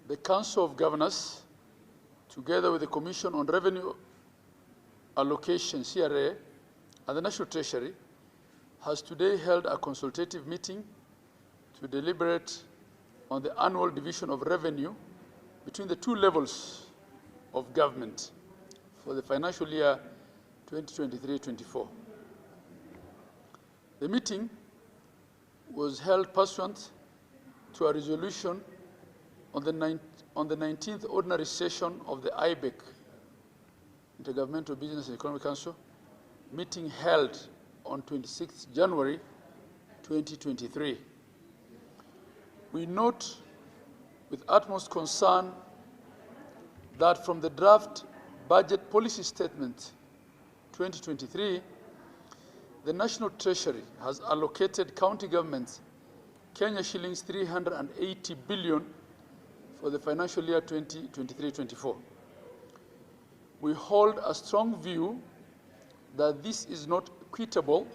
The Council of Governors, together with the Commission on Revenue Allocation, CRA, and the National Treasury, has today held a consultative meeting to deliberate on the annual division of revenue between the two levels of government for the financial year 2023-24. The meeting was held pursuant to a resolution on the 19th ordinary session of the IBEC, Intergovernmental Business and Economic Council, meeting held on 26 January 2023. We note with utmost concern that from the draft budget policy statement 2023, the National Treasury has allocated county governments Kenya shillings 380 billion for the financial year 2023-24. We hold a strong view that this is not equitable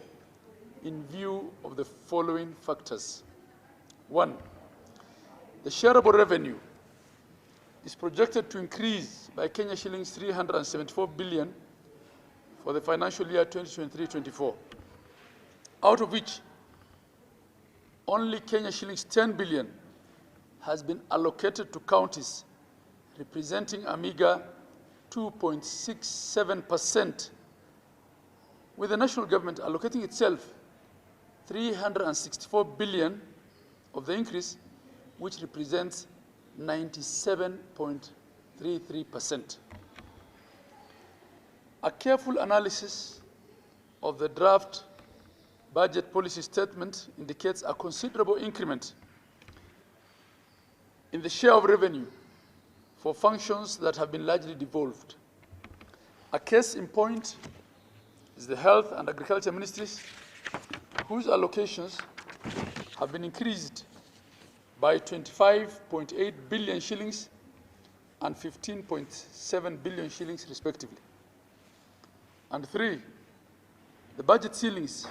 in view of the following factors. 1, the shareable revenue is projected to increase by Kenya shillings 374 billion for the financial year 2023-24, out of which only Kenya shillings 10 billion has been allocated to counties, representing a meager 2.67%, with the national government allocating itself 364 billion of the increase, which represents 97.33%. A careful analysis of the draft budget policy statement indicates a considerable increment in the share of revenue for functions that have been largely devolved. A case in point is the Health and Agriculture Ministries, whose allocations have been increased by 25.8 billion shillings and 15.7 billion shillings respectively. And 3, the budget ceilings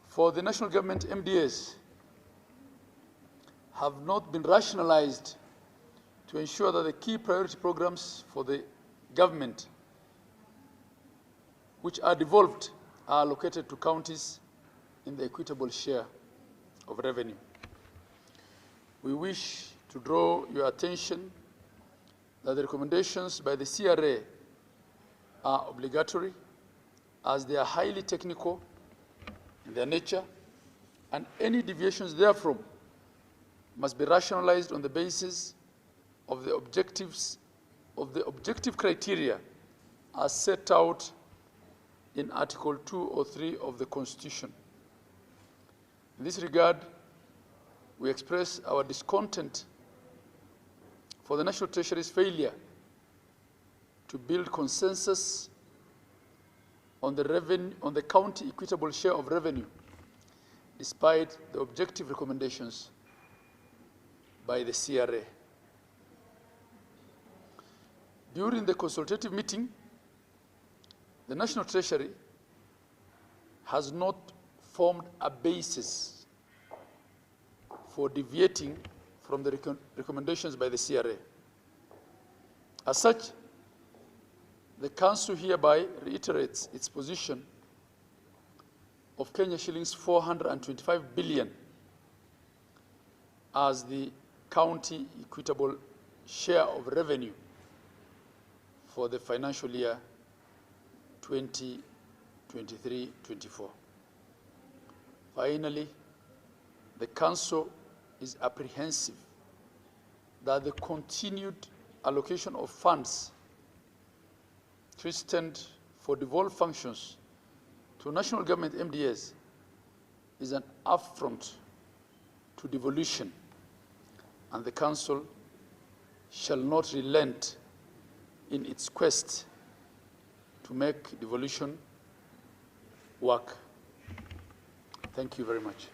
for the national government MDAs have not been rationalized to ensure that the key priority programs for the government, which are devolved, are allocated to counties in the equitable share of revenue. We wish to draw your attention that the recommendations by the CRA are obligatory, as they are highly technical in their nature, and any deviations therefrom must be rationalized on the basis of the objective criteria as set out in Article 203 of the Constitution. In this regard, we express our discontent for the National Treasury's failure to build consensus on the county equitable share of revenue, despite the objective recommendations by the CRA. During the consultative meeting, the National Treasury has not formed a basis for deviating from the recommendations by the CRA. As such, the Council hereby reiterates its position of Kenya shillings 425 billion as the county equitable share of revenue for the financial year 2023-24. Finally, the Council is apprehensive that the continued allocation of funds destined for devolved functions to national government MDAs is an affront to devolution, and the Council shall not relent in its quest to make devolution work. Thank you very much.